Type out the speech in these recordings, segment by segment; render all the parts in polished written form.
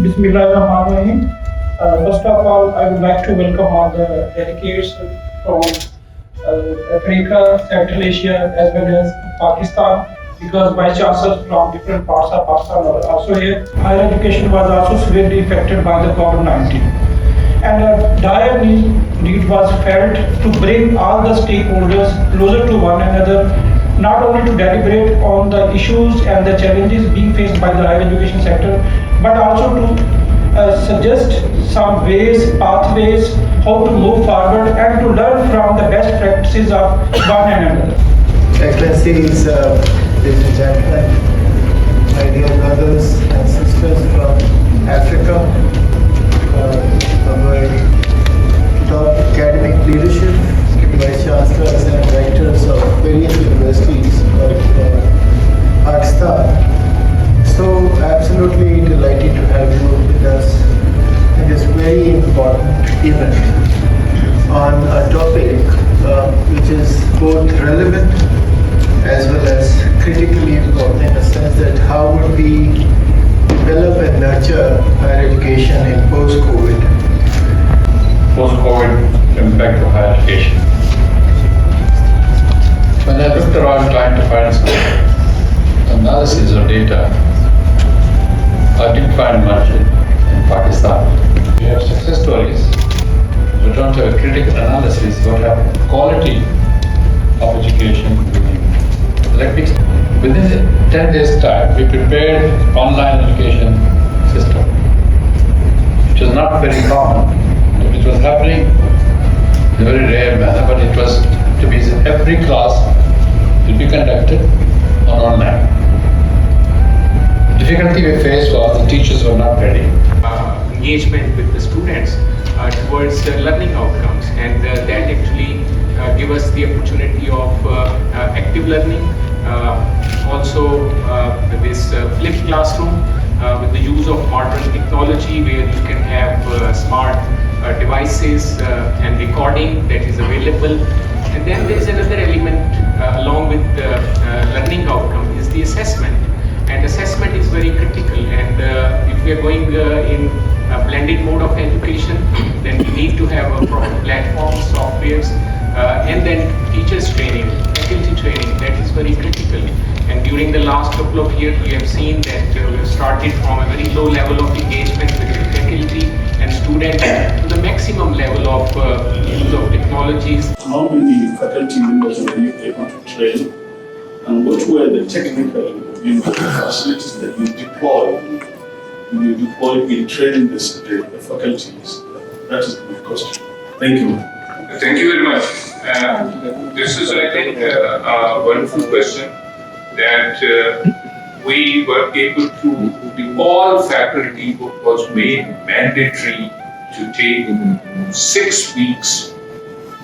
Bismillahirrahmanirrahim. First of all, I would like to welcome all the delegates from Africa, Central Asia, as well as Pakistan, because vice chancellors from different parts of Pakistan are also here. Higher education was also severely affected by the COVID-19, and a dire need was felt to bring all the stakeholders closer to one another, not only to deliberate on the issues and the challenges being faced by the higher education sector, but also to suggest some ways, pathways, how to move forward and to learn from the best practices of one another. Excellencies, ladies and gentlemen, my dear brothers and sisters from Africa, our top academic leadership, vice chancellors and rectors of various universities of Pakistan. So absolutely delighted to have you with us in this very important event on a topic which is both relevant as well as critically important, in the sense that how would we develop and nurture higher education in post-COVID. Post-COVID impact of higher education. When I looked around trying to find some analysis of data, I didn't find much in Pakistan. We have success stories, we don't have a critical analysis of what happened. Quality of education. Within 10 days' time, we prepared online education system. It was not very common. It was happening in a very rare manner, but it was to be every class will be conducted on online. The difficulty we faced was the teachers were not ready. Engagement with the students towards learning outcomes, and that actually give us the opportunity of active learning. Also this flipped classroom with the use of modern technology, where you can have smart devices and recording that is available. And then there is another element along with learning outcome is the assessment. And assessment is very critical, and if we are going in a blended mode of education, then we need to have a proper platform, softwares, and then teachers training, faculty training, that is very critical. And during the last couple of years, we have seen that we have started from a very low level of engagement with the faculty and students to the maximum level of use of technologies. How many faculty members were you able to train, and what were the technical facilities that you deployed in training the faculties? That is the big question. Thank you. Thank you very much. This is, I think, a wonderful question that we were able to, all faculty was made mandatory to take 6 weeks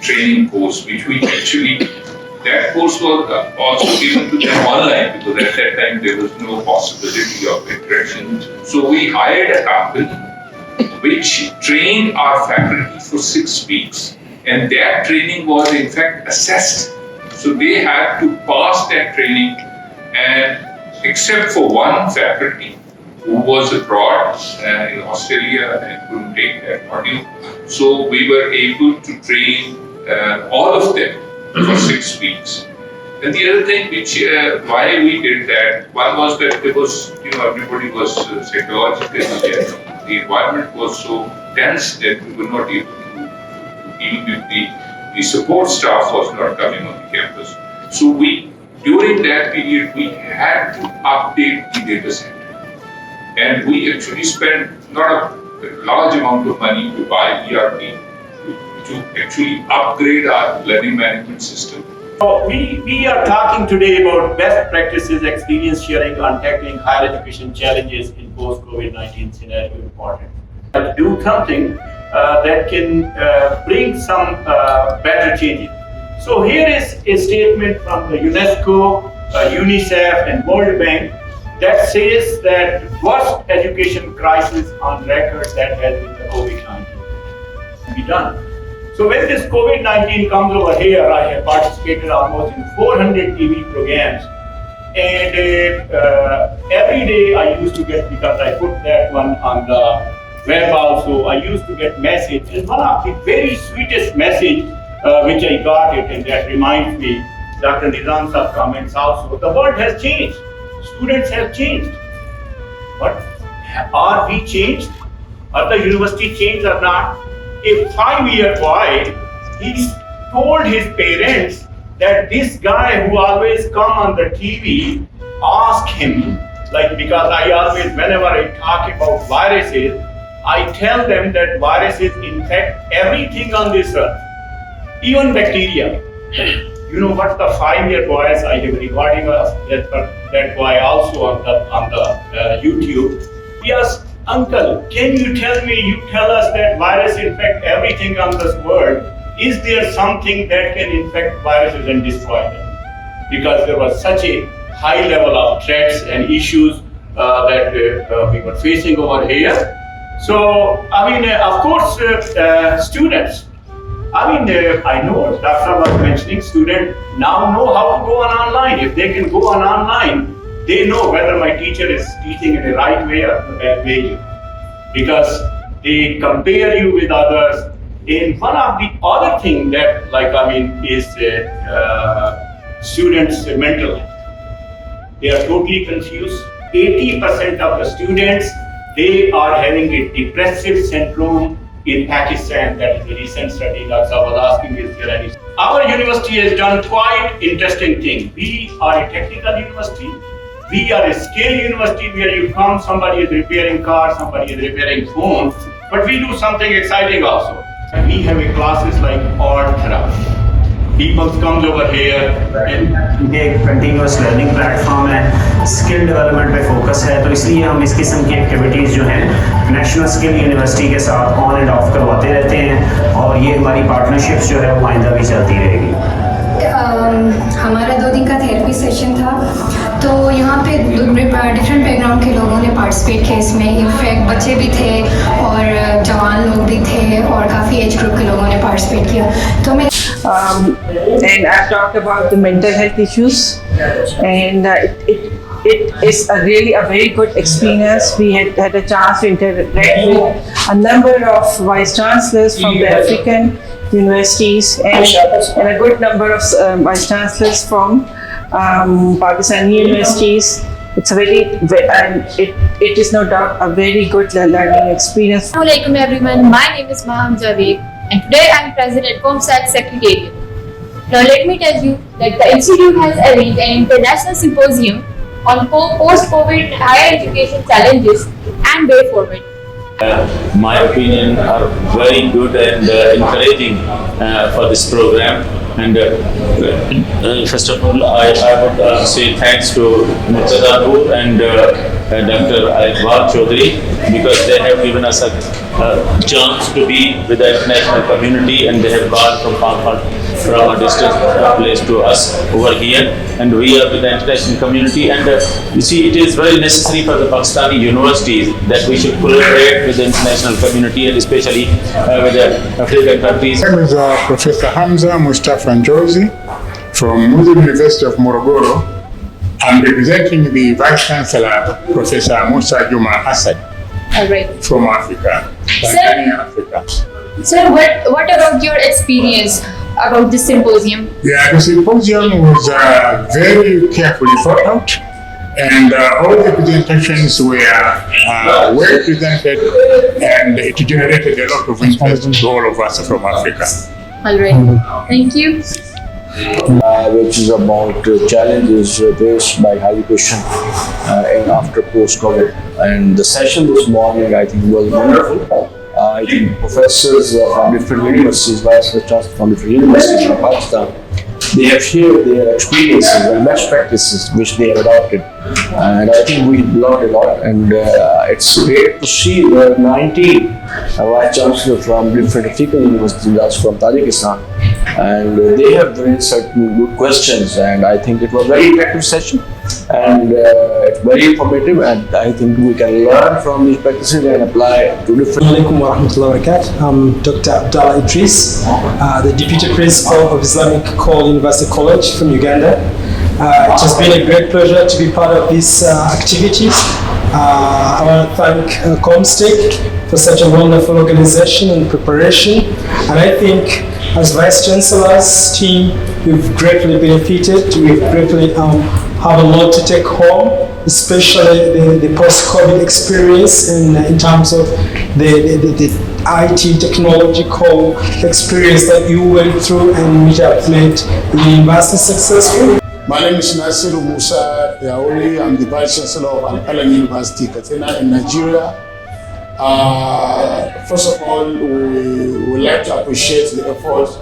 training course, which we actually, that course was also given to them online, because at that time there was no possibility of interaction. So we hired a company which trained our faculty for 6 weeks. And that training was in fact assessed. So they had to pass that training, and except for one faculty who was abroad in Australia and couldn't take that module, so we were able to train all of them for 6 weeks. And the other thing which why we did that, one was that there was, everybody was psychologically, the environment was so tense that we were not able to, even if the support staff was not coming on the campus. So during that period, we had to update the data center. And we actually spent not a large amount of money to buy ERP to actually upgrade our learning management system. So we are talking today about best practices, experience sharing on tackling higher education challenges in post-COVID-19 scenario important. To do something that can bring some better changes. So here is a statement from the UNESCO, UNICEF and World Bank that says that worst education crisis on record that has been the COVID-19 be done. So when this COVID-19 comes over here, I have participated almost in 400 TV programs And every day I used to get, because I put that one on the web also, I used to get message. And one of the very sweetest message which I got it, and that reminds me, Dr. Nizam sir comments also, the world has changed. Students have changed. But are we changed? Are the university changed or not? A 5-year boy, he told his parents that this guy who always come on the TV, ask him, like, because I always, whenever I talk about viruses, I tell them that viruses infect everything on this earth, even bacteria. You know what the 5-year boys, I have recording of that boy also on the YouTube. Yes, uncle, can you tell me, you tell us that virus infect everything on this world. Is there something that can infect viruses and destroy them? Because there was such a high level of threats and issues that we were facing over here. So, I mean, of course, students, I know Dr. was mentioning students now know how to go on online. If they can go on online, they know whether my teacher is teaching in the right way or the bad way. Because they compare you with others. And one of the other thing that, is students' mental health. They are totally confused. 80% of the students, they are having a depressive syndrome in Pakistan. That is the recent study Dr. was asking, is there any? Our university has done quite interesting thing. We are a technical university. We are a skill university where you come, somebody is repairing cars, somebody is repairing phones, but we do something exciting also. We have a classes like art therapy. People comes over here and ये एक continuous learning platform है, skill development पे focus है, तो इसलिए हम इस किस्म की एक्टिविटीज़ जो हैं नेशनल स्किल यूनिवर्सिटी के साथ ऑन एंड ऑफ करवाते रहते हैं, और ये हमारी पार्टनरशिप्स जो है वो आइंदा भी चलती रहेगी। हमारा 2 दिन का थेरेपी सेशन था, तो यहाँ पे डिफरेंट बैकग्राउंड के लोगों ने पार्टिसिपेट किया इसमें। इनफैक्ट बच्चे भी थे और जवान लोग भी थे और काफ़ी एज ग्रुप के लोगों ने पार्टिसिपेट किया। तो मैं and I've talked about the mental health issues, and it is really a very good experience. We had a chance to interact with a number of vice chancellors from the African universities and a good number of vice chancellors from Pakistani universities. It's it is no doubt a very good learning experience. Assalamualaikum everyone, my name is Maham Javed and today I am present at COMSTECH Secretariat. Now let me tell you that the institute has arranged an international symposium on post-COVID higher education challenges and way forward. My opinion are very good and encouraging for this program, and first of all I would say thanks to Murtaza Noor and Dr. Iqbal Chaudhary, because they have given us a chance to be with the international community, and they have gone from a distant place to us over here, and we are with the international community. And you see, it is very necessary for the Pakistani universities that we should collaborate with the international community, and especially with the African countries. My name is Professor Hamza Mustafa Njozi from Muslim University of Morogoro. I'm representing the Vice Chancellor, Professor Musa Juma Assad. All right. From Africa, Tanzania, Africa. Sir, what about your experience about this symposium? Yeah, the symposium was very carefully thought out, and all the presentations were well presented, and it generated a lot of interest to all of us from Africa. All right. Thank you. Which is about challenges faced by higher education in after post-COVID. And the session this morning, I think, was wonderful. I think professors from different universities, vice chancellors from different universities in Pakistan, they have shared their experiences and best practices which they have adopted. And I think we learned a lot, and it's great to see 19 vice chancellors from different African universities, that's from Tajikistan, and they have raised certain good questions, and I think it was a very effective session, and it's very informative, and I think we can learn from these practices and apply to different. Assalamualaikum warahmatullahi wabarakatuh. I'm Dr. Abdallah Idris, the Deputy Principal of Islamic Core University College from Uganda. It has been a great pleasure to be part of these activities. I want to thank COMSTECH for such a wonderful organization and preparation. And I think as Vice Chancellor's team, we've greatly benefited. We've greatly have a lot to take home, especially the post-COVID experience in terms of the IT technological experience that you went through and which have made the university successful. My name is Nasiru Musa Yaoli. I'm the Vice Chancellor of Al-Qalam University, Katsina in Nigeria. First of all, we would like to appreciate the efforts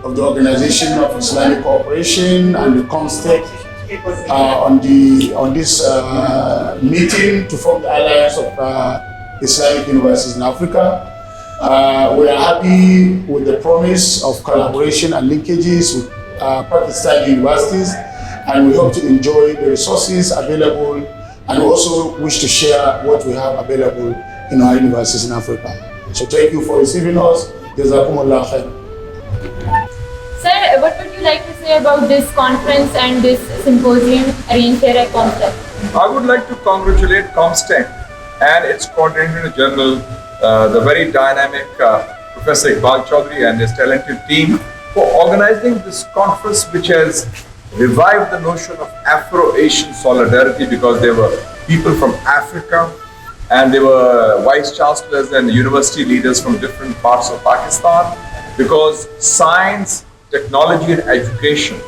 of the Organization of Islamic Cooperation and the COMSTECH on this meeting to form the Alliance of Islamic Universities in Africa. We are happy with the promise of collaboration and linkages with Pakistani universities, and we hope to enjoy the resources available and also wish to share what we have available in our universities in Africa. So thank you for receiving us. Jazakumullah khair. Sir, what would you like to say about this conference and this symposium arranged here at COMSTECH? I would like to congratulate COMSTECH and its Coordinator General, the very dynamic Professor Iqbal Chaudhry and his talented team for organizing this conference, which has revived the notion of Afro-Asian solidarity, because there were people from Africa and there were vice chancellors and university leaders from different parts of Pakistan, because science, technology and education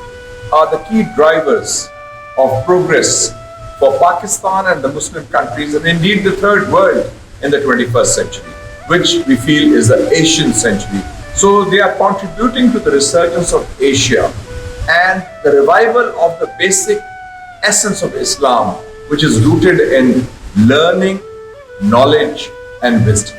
are the key drivers of progress for Pakistan and the Muslim countries, and indeed the third world in the 21st century, which we feel is the Asian century. So they are contributing to the resurgence of Asia and the revival of the basic essence of Islam, which is rooted in learning, knowledge and wisdom.